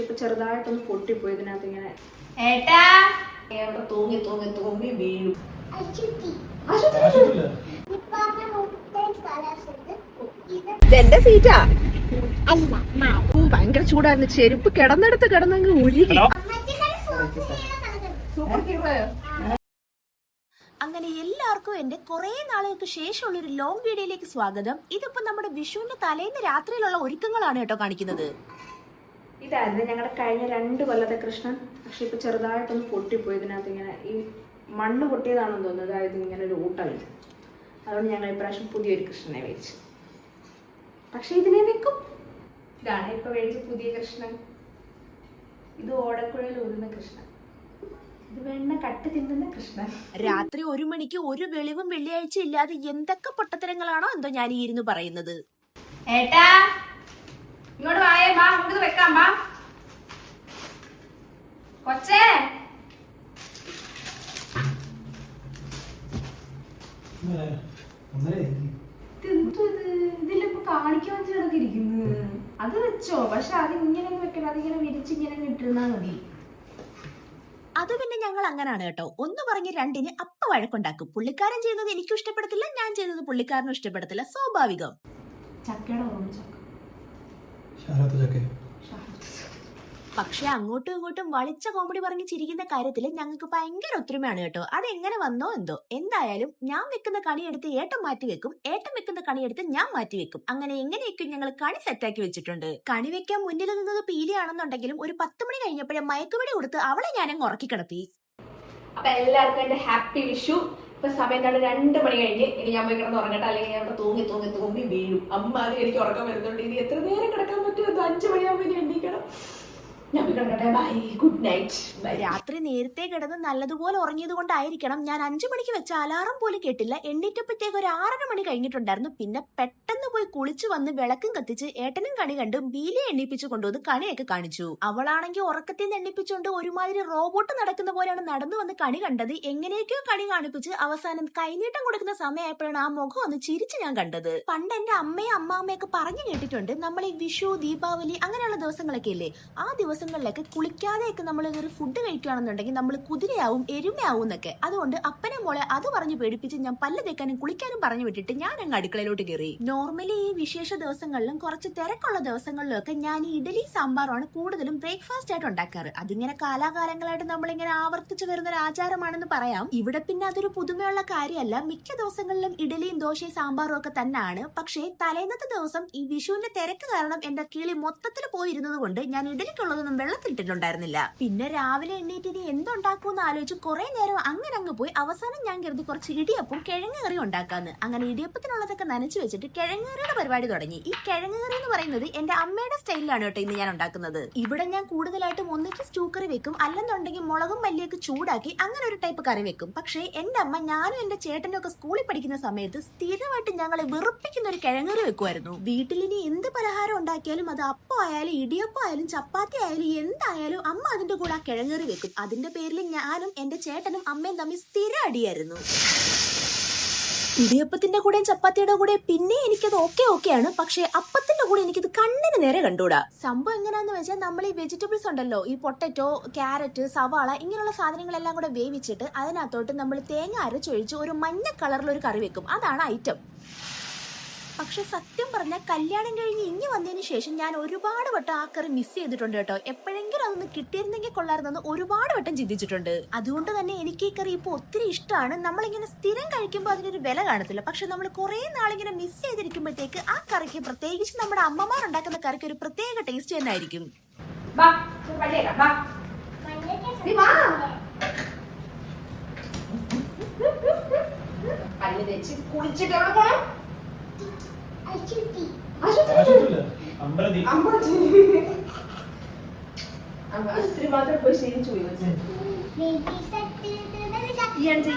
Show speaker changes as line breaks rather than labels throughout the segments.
ഇപ്പൊ ചെറുതായിട്ടൊന്ന് പൊട്ടിപ്പോയി ഇതിനകത്ത് ഇങ്ങനെ
ഏട്ടാ
എവിടെ തൂങ്ങി തൂങ്ങി തൂങ്ങി വീഴും. ഇതെന്റെ സീറ്റാ. ഭയങ്കര ചൂടായിരുന്നു. ചെരുപ്പ് കിടന്നെടുത്ത് കിടന്നങ്ങ് ഒഴുകി.
അങ്ങനെ എല്ലാവർക്കും എന്റെ കുറെ നാളുകൾക്ക് ശേഷമുള്ള ഒരു ലോങ് വീഡിയോയിലേക്ക് സ്വാഗതം. ഇതിപ്പോ നമ്മുടെ വിഷുവിന്റെ തലേന്ന് രാത്രിയിലുള്ള ഒരുക്കങ്ങളാണ് കേട്ടോ കാണിക്കുന്നത്.
ഇതായിരുന്നു ഞങ്ങളുടെ കഴിഞ്ഞ 2 കൊല്ലത്തെ കൃഷ്ണൻ. പക്ഷെ ഇപ്പൊ ചെറുതായിട്ടൊന്ന് പൊട്ടിപ്പോയി ഇതിനകത്ത് ഇങ്ങനെ ഈ മണ്ണ് പൊട്ടിയതാണെന്ന് തോന്നുന്നു. അതായത് ഇങ്ങനെ ഒരു ഊട്ടമുണ്ട്. അതുകൊണ്ട് ഞങ്ങൾ ഇപ്രാവശ്യം പുതിയൊരു കൃഷ്ണനെ മേടിച്ചു. പക്ഷെ ഇതിനെ വെക്കും. ഇതാണ് ഇപ്പൊ മേടിച്ച പുതിയ കൃഷ്ണൻ. ഇത് ഓടക്കുഴയിൽ ഊരുന്ന കൃഷ്ണൻ. ഇത് വെണ്ണ കട്ട് തിന്നുന്ന കൃഷ്ണൻ.
രാത്രി 1 മണിക്ക് ഒരു വെളിവും വെള്ളിയാഴ്ച ഇല്ലാതെ എന്തൊക്കെ പൊട്ടത്തരങ്ങളാണോ എന്തോ ഞാൻ ഈ ഇരുന്ന് പറയുന്നത്.
ഏട്ടാ ഇങ്ങോട്ട് വായേ, വാ നമുക്ക് വെക്കാം. വാ കൊച്ചേ. ഇതിലിപ്പോ കാണിക്കാൻ ചേർന്നിരിക്കുന്നു. അത് വെച്ചോ, പക്ഷെ അത് ഇങ്ങനെ വെക്കണം. അതിങ്ങനെ വിരിച്ചിങ്ങനെ ഇട്ടിരുന്നാ മതി.
അത് പിന്നെ ഞങ്ങൾ അങ്ങനാണ് കേട്ടോ. ഒന്ന് പറഞ്ഞ് രണ്ടിന് അപ്പ വഴക്കുണ്ടാക്കും. പുള്ളിക്കാരൻ ചെയ്യുന്നത് എനിക്കും ഇഷ്ടപ്പെടത്തില്ല, ഞാൻ ചെയ്യുന്നത് പുള്ളിക്കാരനും ഇഷ്ടപ്പെടത്തില്ല. സ്വാഭാവികം.
ചക്കയുടെ ഓർമ്മ ചക്ക.
പക്ഷെ അങ്ങോട്ടും ഇങ്ങോട്ടും വളിച്ച കോമഡി പറഞ്ഞ് ചിരിക്കുന്ന കാര്യത്തിൽ ഞങ്ങൾക്ക് ഭയങ്കര ഒത്തൊരുമയാണ് കേട്ടോ. അതെങ്ങനെ വന്നോ എന്തോ. എന്തായാലും ഞാൻ വെക്കുന്ന കണിയെടുത്ത് ഏട്ടൻ മാറ്റി വെക്കും, ഏട്ടൻ വെക്കുന്ന കണിയെടുത്ത് ഞാൻ മാറ്റി വെക്കും. അങ്ങനെ എങ്ങനെയൊക്കെ ഞങ്ങൾ കണി സെറ്റാക്കി വെച്ചിട്ടുണ്ട്. കണി വെക്കാൻ മുന്നിൽ നിന്നത് പീലിയാണെന്നുണ്ടെങ്കിലും ഒരു 10 മണി കഴിഞ്ഞപ്പോഴേ മയക്കുപിടി കൊടുത്ത് അവളെ ഞാനങ്ങ് ഉറക്കി കിടത്തി.
അപ്പൊ എല്ലാവർക്കും എന്റെ ഹാപ്പി വിഷു. ഇപ്പൊ സമയം 2 മണി കഴിഞ്ഞ്. ഇനി ഞാൻ പോയി കിടന്ന് ഉറങ്ങട്ടെ, അല്ലെങ്കിൽ ഞാൻ അവിടെ തൂങ്ങി തൂങ്ങി തൂങ്ങി വീഴും. അമ്മ അത് എനിക്ക് ഉറക്കം വരുന്നുണ്ട്. ഇനി എത്ര നേരം കിടക്കാൻ പറ്റുമോ? 5 മണിയാകുമ്പോൾ എണ്ണീക്കണം. ഞാൻ പോയി കിടക്കട്ടെ. Bye, good night.
രാത്രി നേരത്തെ കിടന്ന് നല്ലതുപോലെ ഉറങ്ങിയത് കൊണ്ടായിരിക്കണം ഞാൻ 5 മണിക്ക് വെച്ച അലാറം പോലും കേട്ടില്ല. എണ്ണീറ്റപ്പോഴത്തേക്ക് ഒരു 6:30 മണി കഴിഞ്ഞിട്ടുണ്ടായിരുന്നു. പിന്നെ പെട്ടെന്ന് പോയി കുളിച്ചു വന്ന് വിളക്കും കത്തിച്ച് ഏട്ടനും കണി കണ്ടും ബീലിയെ എണ്ണിപ്പിച്ചു കൊണ്ടുവന്ന് കണിയൊക്കെ കാണിച്ചു. അവളാണെങ്കിൽ ഉറക്കത്തിൽ നിന്ന് എണ്ണിപ്പിച്ചുകൊണ്ട് ഒരുമാതിരി റോബോട്ട് നടക്കുന്ന പോലെയാണ് നടന്നു വന്ന് കണി കണ്ടത്. എങ്ങനെയൊക്കെയോ കണി കാണിപ്പിച്ച് അവസാനം കൈനീട്ടം കൊടുക്കുന്ന സമയമായപ്പോഴാണ് ആ മുഖം ഒന്ന് ചിരിച്ച് ഞാൻ കണ്ടത്. പണ്ട് എന്റെ അമ്മയും അമ്മാമ്മയൊക്കെ പറഞ്ഞു കേട്ടിട്ടുണ്ട്, നമ്മൾ ഈ വിഷു, ദീപാവലി അങ്ങനെയുള്ള ദിവസങ്ങളൊക്കെ ഇല്ലേ, ആ ദിവസങ്ങളിലൊക്കെ കുളിക്കാതെയൊക്കെ നമ്മൾ ഒരു ഫുഡ് കഴിക്കുകയാണെന്നുണ്ടെങ്കിൽ നമ്മൾ കുതിരയാവും, എരുമയാവും എന്നൊക്കെ. അതുകൊണ്ട് അപ്പനെ മോളെ അത് പറഞ്ഞു പേടിപ്പിച്ച് ഞാൻ പല്ല് തേക്കാനും കുളിക്കാനും പറഞ്ഞു വിട്ടിട്ട് ഞാൻ അങ്ങ് അടുക്കളയിലോട്ട് കയറി. നോർമലി ഈ വിശേഷ ദിവസങ്ങളിലും കുറച്ച് തിരക്കുള്ള ദിവസങ്ങളിലും ഒക്കെ ഞാൻ ഈ ഇഡലി സാമ്പാറുമാണ് കൂടുതലും ബ്രേക്ക്ഫാസ്റ്റ് ആയിട്ട് ഉണ്ടാക്കാറ്. അതിങ്ങനെ കാലാകാലങ്ങളായിട്ട് നമ്മളിങ്ങനെ ആവർത്തിച്ചു വരുന്ന ഒരു ആചാരമാണെന്ന് പറയാം. ഇവിടെ പിന്നെ അതൊരു പുതുമയുള്ള കാര്യമല്ല. മിക്ക ദിവസങ്ങളിലും ഇഡലിയും ദോശയും സാമ്പാറും ഒക്കെ തന്നെയാണ്. പക്ഷേ തലേന്നത്തെ ദിവസം ഈ വിഷുവിന്റെ തിരക്ക് കാരണം എന്റെ കിളി മൊത്തത്തിൽ പോയിരുന്നത് കൊണ്ട് ഞാൻ ഇഡലിക്കുള്ളതൊന്നും വെള്ളത്തിലിട്ടിട്ടുണ്ടായിരുന്നില്ല. പിന്നെ രാവിലെ എണ്ണീറ്റ് ഇനി എന്തുണ്ടാക്കൂന്ന് ആലോചിച്ച് കുറെ നേരം അങ്ങ് പോയി. അവസാനം ഞാൻ കരുതി കുറച്ച് ഇടിയപ്പം കിഴങ്ങ് കറി ഉണ്ടാക്കാന്ന്. അങ്ങനെ ഇടിയപ്പത്തിനുള്ളതൊക്കെ നനച്ചു വെച്ചിട്ട് കിഴങ്ങ് കറിയുടെ പരിപാടി തുടങ്ങി. ഈ കിഴങ്ങ് കറി എന്ന് പറയുന്നത് എന്റെ അമ്മയുടെ സ്റ്റൈലിലാണ് കേട്ടോ ഇന്ന് ഞാൻ ഉണ്ടാക്കുന്നത്. ഇവിടെ ഞാൻ കൂടുതലായിട്ടും ഒന്നിച്ച് സ്റ്റൂ കറി വെക്കും, അല്ലെന്നുണ്ടെങ്കിൽ മുളകും മല്ലിയൊക്കെ ചൂടാക്കി അങ്ങനെ ഒരു ടൈപ്പ് കറി വെക്കും. പക്ഷേ എന്റെ അമ്മ ഞാനും എന്റെ ചേട്ടനും ഒക്കെ സ്കൂളിൽ പഠിക്കുന്ന സമയത്ത് സ്ഥിരമായിട്ട് ഞങ്ങളെ വെറുപ്പിക്കുന്ന ഒരു കിഴങ്ങ് കറി വെക്കുമായിരുന്നു. വീട്ടിലിനി എന്ത് പലഹാരം ഉണ്ടാക്കിയാലും അത് അപ്പം ആയാലും ഇടിയപ്പം ആയാലും ചപ്പാത്തി ആയാലും എന്തായാലും അമ്മ അതിന്റെ കൂടെ ആ കിഴങ്ങറി വെക്കും. അതിന്റെ പേരിൽ ഞാനും എന്റെ ചേട്ടനും അമ്മയും തമ്മിൽ സ്ഥിരം അടിയായിരുന്നു. ഇടിയപ്പത്തിന്റെ കൂടെയും ചപ്പാത്തിയുടെ കൂടെ പിന്നെ എനിക്കത് ഓക്കെയാണ്. പക്ഷെ അപ്പത്തിന്റെ കൂടെ എനിക്കിത് കണ്ണിന് നേരെ കണ്ടുകൂടാ. സംഭവം എങ്ങനെയാന്ന് വെച്ചാൽ നമ്മൾ ഈ വെജിറ്റബിൾസ് ഉണ്ടല്ലോ, ഈ പൊട്ടറ്റോ, ക്യാരറ്റ്, സവാള ഇങ്ങനെയുള്ള സാധനങ്ങളെല്ലാം കൂടെ വേവിച്ചിട്ട് അതിനകത്തോട്ട് നമ്മൾ തേങ്ങ അരച്ചൊഴിച്ച് ഒരു മഞ്ഞ കളറിലൊരു കറി വെക്കും. അതാണ് ഐറ്റം. പക്ഷെ സത്യം പറഞ്ഞാൽ കല്യാണം കഴിഞ്ഞ് ഇനി വന്നതിന് ശേഷം ഞാൻ ഒരുപാട് വട്ടം ആ കറി മിസ് ചെയ്തിട്ടുണ്ട് കേട്ടോ. എപ്പോഴെങ്കിലും അതൊന്ന് കിട്ടിയിരുന്നെങ്കിൽ കൊള്ളായിരുന്നെന്ന് ഒരുപാട് വട്ടം ചിന്തിച്ചിട്ടുണ്ട്. അതുകൊണ്ട് തന്നെ എനിക്ക് ഈ കറി ഇപ്പോൾ ഒത്തിരി ഇഷ്ടമാണ്. നമ്മളിങ്ങനെ സ്ഥിരം കഴിക്കുമ്പോൾ അതിനൊരു വില കാണത്തില്ല. പക്ഷെ നമ്മൾ കുറെ നാളിങ്ങനെ മിസ് ചെയ്തിരിക്കുമ്പോഴത്തേക്ക് ആ കറിക്ക്, പ്രത്യേകിച്ച് നമ്മുടെ അമ്മമാർ ഉണ്ടാക്കുന്ന കറിക്ക് ഒരു പ്രത്യേക ടേസ്റ്റ് തന്നെ ആയിരിക്കും.
മാത്രം പോയി ശീലിച്ചു പോയി.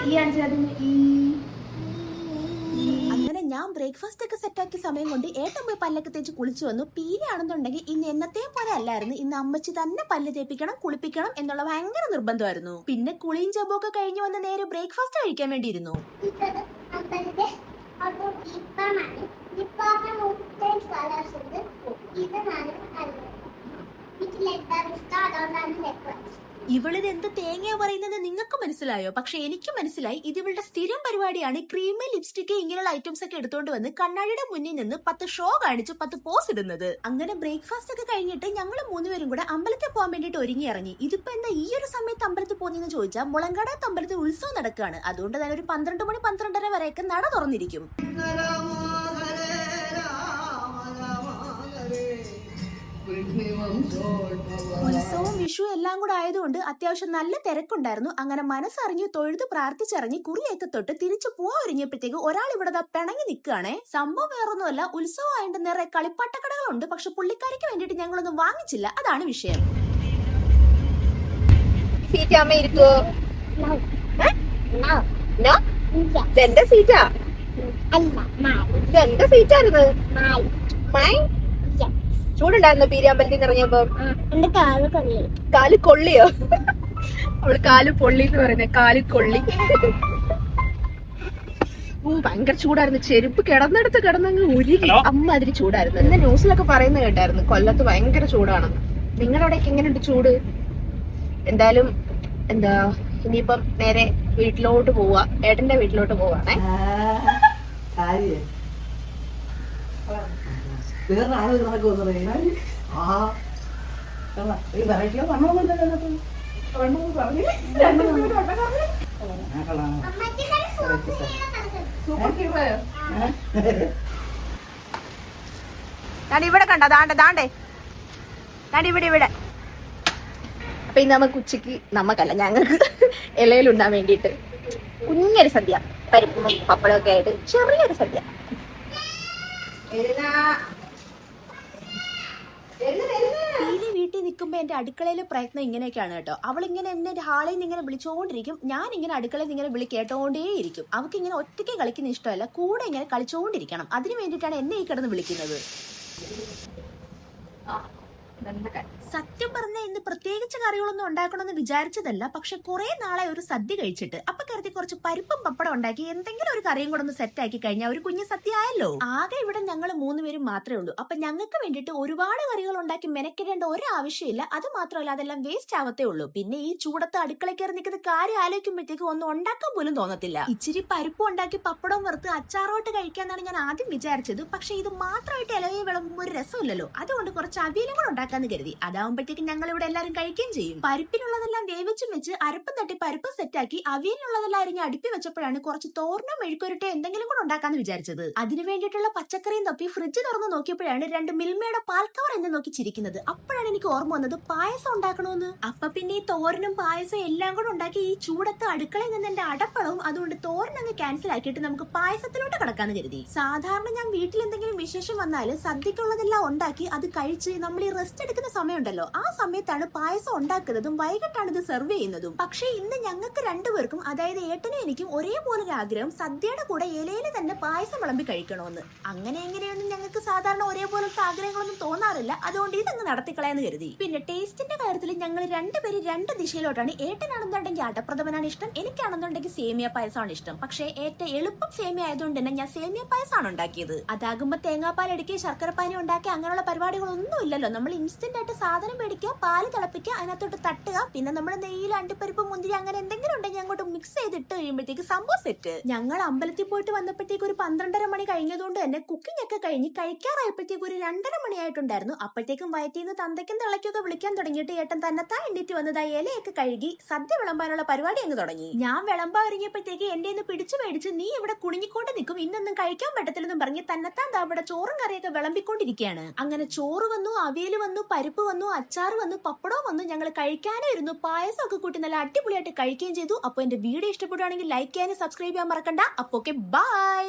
അങ്ങനെ ഞാൻ ബ്രേക്ക്ഫാസ്റ്റ് ഒക്കെ സെറ്റാക്കിയ സമയം കൊണ്ട് ഏട്ടൻ പോയി പല്ലൊക്കെ തേച്ച് കുളിച്ചു വന്നു. പീലിയാണെന്നുണ്ടെങ്കിൽ ഇന്ന് എന്നത്തെയും പോലെ അല്ലായിരുന്നു. ഇന്ന് അമ്മച്ചി തന്നെ പല്ല് തേപ്പിക്കണം, കുളിപ്പിക്കണം എന്നുള്ള ഭയങ്കര നിർബന്ധമായിരുന്നു. പിന്നെ കുളിയും ജബൊക്കെ കഴിഞ്ഞു വന്ന് നേരെ ബ്രേക്ക്ഫാസ്റ്റ് കഴിക്കാൻ വേണ്ടിയിരുന്നു. ഇവളിത് എന്ത് തേങ്ങയാ പറയുന്നത് നിങ്ങൾക്ക് മനസ്സിലായോ? പക്ഷെ എനിക്ക് മനസ്സിലായി ഇത് ഇവളുടെ സ്ഥിരം പരിപാടിയാണ്. ക്രീം, ലിപ്സ്റ്റിക് ഇങ്ങനെയുള്ള ഐറ്റംസ് ഒക്കെ എടുത്തോണ്ട് വന്ന് കണ്ണാടിയുടെ മുന്നിൽ നിന്ന് 10 ഷോ കാണിച്ച് 10 പോസ് ഇടുന്നത്. അങ്ങനെ ബ്രേക്ക്ഫാസ്റ്റ് ഒക്കെ കഴിഞ്ഞിട്ട് ഞങ്ങൾ 3 പേരും കൂടെ അമ്പലത്തിൽ പോകാൻ വേണ്ടിട്ട് ഒരുങ്ങി ഇറങ്ങി. ഇതിപ്പോ എന്താ ഈ ഒരു സമയത്ത് അമ്പലത്തിൽ പോകുന്നതെന്ന് ചോദിച്ചാൽ മുളങ്കാടത്ത് അമ്പലത്തിൽ ഉത്സവം നടക്കുകയാണ്. അതുകൊണ്ട് തന്നെ ഒരു 12 മണി 12:30 വരെയൊക്കെ നട തുറന്നിരിക്കും. ഉത്സവം വിഷു എല്ലാം കൂടെ ആയതുകൊണ്ട് അത്യാവശ്യം നല്ല തിരക്കുണ്ടായിരുന്നു. അങ്ങനെ മനസ്സറിഞ്ഞു തൊഴുത് പ്രാർത്ഥിച്ചിറങ്ങി കുറിയൊക്കെ തൊട്ട് തിരിച്ചു പോവാൻ ഒരുങ്ങിയപ്പോഴത്തേക്ക് ഒരാൾ ഇവിടെ പിണങ്ങി നിൽക്കുകയാണേ. സംഭവം വേറൊന്നുമല്ല, ഉത്സവം ആയിട്ട് നിറയെ കളിപ്പാട്ടക്കടകളുണ്ട്. പക്ഷെ പുള്ളിക്കാരിക്ക് വേണ്ടിട്ട് ഞങ്ങളൊന്നും വാങ്ങിച്ചില്ല, അതാണ് വിഷയം.
എന്റെ സീറ്റാ എന്റെ സീറ്റായിരുന്നു. ചൂടുണ്ടായിരുന്നു പീരിയാമ്പലത്തിൽ നിന്ന് ഇറങ്ങിയപ്പോ? കാല് കൊള്ളിയോ? അവള് കാല് പൊള്ളി എന്ന് പറയുന്നത്, കാല് കൊള്ളി. ഭയങ്കര ചൂടായിരുന്നു. ചെരുപ്പ് കിടന്നെടുത്ത് കിടന്നങ്ങ് ഉരുകി. അമ്മാതിരി ചൂടായിരുന്നു. ഇന്ന് ന്യൂസിലൊക്കെ പറയുന്നത് കേട്ടായിരുന്നു കൊല്ലത്ത് ഭയങ്കര ചൂടാണ്. നിങ്ങളുടെ അവിടേക്ക് എങ്ങനെയുണ്ട് ചൂട്? എന്തായാലും എന്താ ഇനിയിപ്പം നേരെ വീട്ടിലോട്ട് പോവാ, ഏട്ടന്റെ വീട്ടിലോട്ട് പോവാണേ. ഇവിടെ കണ്ടോ? ദാണ്ടേ ഇവിടെ. അപ്പൊ ഇന്ന് നമുക്ക് ഉച്ചക്ക്, നമുക്കല്ല ഞങ്ങൾക്ക് ഇലയിലുണ്ടാൻ വേണ്ടിട്ട് കുഞ്ഞൊരു സദ്യ, പരിപ്പും പപ്പടം ഒക്കെ ആയിട്ട് ചെറിയൊരു സദ്യ.
വീട്ടിൽ നിൽക്കുമ്പോ എന്റെ അടുക്കളയിലെ പ്രയത്നം ഇങ്ങനെയൊക്കെയാണ് കേട്ടോ. അവളിങ്ങനെ എന്നെ ഹാളിൽ നിന്ന് ഇങ്ങനെ വിളിച്ചോണ്ടിരിക്കും, ഞാൻ ഇങ്ങനെ അടുക്കളയിൽ നിന്ന് ഇങ്ങനെ കേട്ടോണ്ടേയിരിക്കും. അവൾക്ക് ഇങ്ങനെ ഒറ്റയ്ക്ക് കളിക്കുന്ന ഇഷ്ടമല്ല, കൂടെ ഇങ്ങനെ കളിച്ചോണ്ടിരിക്കണം. അതിന് വേണ്ടിയിട്ടാണ് എന്നെ ഈ കിടന്ന് വിളിക്കുന്നത്. സത്യം പറഞ്ഞ ഇന്ന് പ്രത്യേകിച്ച് കറികളൊന്നും ഉണ്ടാക്കണമെന്ന് വിചാരിച്ചതല്ല. പക്ഷെ കുറെ നാളെ ഒരു സദ്യ കഴിച്ചിട്ട് അപ്പൊ കരുതി കുറച്ച് പരിപ്പും പപ്പടം ഉണ്ടാക്കി എന്തെങ്കിലും ഒരു കറിയും കൂടെ ഒന്ന് സെറ്റ് ആക്കി കഴിഞ്ഞാൽ ഒരു കുഞ്ഞു സദ്യ ആയല്ലോ. ആകെ ഇവിടെ ഞങ്ങൾ 3 പേരും മാത്രമേ ഉള്ളൂ. അപ്പൊ ഞങ്ങൾക്ക് വേണ്ടിട്ട് ഒരുപാട് കറികൾ ഉണ്ടാക്കി മെനക്കിടേണ്ട ഒരു ആവശ്യമില്ല. അത് മാത്രമല്ല അതെല്ലാം വേസ്റ്റ് ആവത്തേ ഉള്ളൂ. പിന്നെ ഈ ചൂടത്ത് അടുക്കള കയറി നിൽക്കുന്ന കാര്യം ആലോചിക്കുമ്പോഴത്തേക്ക് ഒന്നും ഉണ്ടാക്കാൻ പോലും തോന്നത്തില്ല. ഇച്ചിരി പരിപ്പും ഉണ്ടാക്കി പപ്പടവും വറുത്ത് അച്ചാറോട്ട് കഴിക്കാന്നാണ് ഞാൻ ആദ്യം വിചാരിച്ചത്. പക്ഷെ ഇത് മാത്രമായിട്ട് ഇലയെ വിളമ്പുമ്പോൾ ഒരു രസമില്ലല്ലോ. അതുകൊണ്ട് കുറച്ച് അവിയലും കൂടെ ഉണ്ടാക്കാന്ന് കരുതി. അതാവുമ്പോഴത്തേക്ക് ഞങ്ങൾ ഇവിടെ എല്ലാവരും കഴിക്കുകയും ചെയ്യും. പരിപ്പിനുള്ളതെല്ലാം വേവിച്ചും വെച്ച് അരപ്പും തട്ടി പരിപ്പ് സെറ്റാക്കി അവിയലിനുള്ളതെല്ലാം അരിഞ്ഞ് അടുപ്പി വെച്ചപ്പോഴാണ് കുറച്ച് തോരനോ മെഴുക്കുരട്ടോ എന്തെങ്കിലും കൂടെ ഉണ്ടാക്കാന്ന് വിചാരിച്ചത്. അതിന് വേണ്ടിയിട്ടുള്ള പച്ചക്കറിയും തപ്പി ഫ്രിഡ്ജ് തുറന്ന് നോക്കിയപ്പോഴാണ് 2 മിൽമയുടെ പാൽക്കവർ എന്ന് നോക്കി ചിരിക്കുന്നത്. അപ്പോഴാണ് എനിക്ക് ഓർമ്മ വന്നത് പായസം ഉണ്ടാക്കണമെന്ന്. അപ്പൊ പിന്നെ ഈ തോരനും പായസം എല്ലാം കൂടെ ഉണ്ടാക്കി ഈ ചൂടത്ത് അടുക്കളയിൽ നിന്ന് എന്റെ അടപ്പളവും, അതുകൊണ്ട് തോരൻ അങ്ങ് ക്യാൻസൽ ആക്കിയിട്ട് നമുക്ക് പായസത്തിലോട്ട് കടക്കാന്ന് കരുതി. സാധാരണ ഞാൻ വീട്ടിൽ എന്തെങ്കിലും വിശേഷം വന്നാല് സദ്യക്കുള്ളതെല്ലാം ഉണ്ടാക്കി അത് കഴിച്ച് നമ്മൾ ഈ റെസ്റ്റ് എടുക്കുന്ന സമയമുണ്ടല്ലോ, ആ സമയത്താണ് പായസം ഉണ്ടാക്കുന്നതും വൈകിട്ടാണ് ഇത് സെർവ് ചെയ്യുന്നതും. പക്ഷെ ഇന്ന് ഞങ്ങൾക്ക് 2 പേർക്കും, അതായത് ഏട്ടനും എനിക്കും ഒരേപോലെ ഒരു ആഗ്രഹം, സദ്യയുടെ കൂടെ ഇലയിൽ തന്നെ പായസം വിളമ്പി കഴിക്കണമെന്ന്. അങ്ങനെ എങ്ങനെയൊന്നും ഞങ്ങൾക്ക് സാധാരണ ഒരേപോലത്തെ ആഗ്രഹങ്ങളൊന്നും തോന്നാറില്ല. അതുകൊണ്ട് ഇതങ്ങ് നടത്തിക്കളയാന്ന് കരുതി. പിന്നെ ടേസ്റ്റിന്റെ കാര്യത്തിൽ ഞങ്ങൾ 2 പേര് 2 ദിശയിലോട്ടാണ്. ഏട്ടനാണെന്നുണ്ടെങ്കിൽ അടപ്രഥമനാണ് ഇഷ്ടം, എനിക്കാണെന്നുണ്ടെങ്കിൽ സേമിയ പായസമാണ് ഇഷ്ടം. പക്ഷേ ഏറ്റവും എളുപ്പം സേമിയ ആയതുകൊണ്ട് തന്നെ ഞാൻ സേമിയ പായസമാണ് ഉണ്ടാക്കിയത്. അതാകുമ്പോ തേങ്ങാപ്പാൽ എടുക്കുക, ശർക്കരപ്പാനി ഉണ്ടാക്കി അങ്ങനെയുള്ള പരിപാടികളൊന്നും ഇല്ലല്ലോ. നമ്മൾ ഇൻസ്റ്റന്റ് ആയിട്ട് സാധനം മേടിക്കുക, പാല് തിളപ്പിക്കുക, അതിനകത്തോട്ട് തട്ടുക, പിന്നെ നമ്മുടെ നെയ്യിൽ അണ്ടിപ്പരിപ്പ് മുന്തിരി അങ്ങനെ എന്തെങ്കിലും ഉണ്ടെങ്കിൽ അങ്ങോട്ട് മിക്സ് ചെയ്തിട്ട് കഴിയുമ്പോഴത്തേക്ക് സംഭവം സെറ്റ്. ഞങ്ങൾ അമ്പലത്തിൽ പോയിട്ട് വന്നപ്പോഴത്തേക്ക് ഒരു 12:30 മണി കഴിഞ്ഞതുകൊണ്ട് തന്നെ കുക്കിംഗ് ഒക്കെ കഴിഞ്ഞ് കഴിക്കാറായപ്പോഴത്തേക്ക് ഒരു 2:30 മണിയായിട്ടുണ്ടായിരുന്നു. അപ്പോഴത്തേക്കും വയറ്റിന്ന് തന്തയ്ക്കും തിളക്കൊക്കെ വിളിക്കാൻ തുടങ്ങിയിട്ട് ഏട്ടൻ തന്നെത്താൻ എണ്ണീറ്റ് വന്നതായി ഇലയൊക്കെ കഴുകി സദ്യ വിളമ്പാനുള്ള പരിപാടി അങ്ങ് തുടങ്ങി. ഞാൻ വിളമ്പാൻ ഒരുങ്ങിയപ്പോഴത്തേക്ക് എന്റെ ഇന്ന് പിടിച്ചു മേടിച്ച് നീ ഇവിടെ കുണിഞ്ഞിക്കൊണ്ട് നിൽക്കും, ഇന്നൊന്നും കഴിക്കാൻ പറ്റത്തില്ലെന്നും പറഞ്ഞ് തന്നെത്താൻ അവിടെ ചോറും കറിയൊക്കെ വിളമ്പിക്കൊണ്ടിരിക്കുകയാണ്. അങ്ങനെ ചോറ് വന്നു, അവിയൽ വന്നു, പരിപ്പ് വന്നു, അച്ചാർ വന്നു, പപ്പടവും വന്നു. ഞങ്ങൾ കഴിക്കാനേ ഇരുന്നു. പായസം ഒക്കെ കൂട്ടി നല്ല അടിപൊളിയായിട്ട് കഴിക്കുകയും ചെയ്തു. അപ്പൊ എന്റെ വീഡിയോ ഇഷ്ടപ്പെടുവാണെങ്കിൽ ലൈക്ക് ചെയ്യാനും സബ്സ്ക്രൈബ് ചെയ്യാൻ മറക്കണ്ട. അപ്പൊ ഓക്കെ, ബൈ.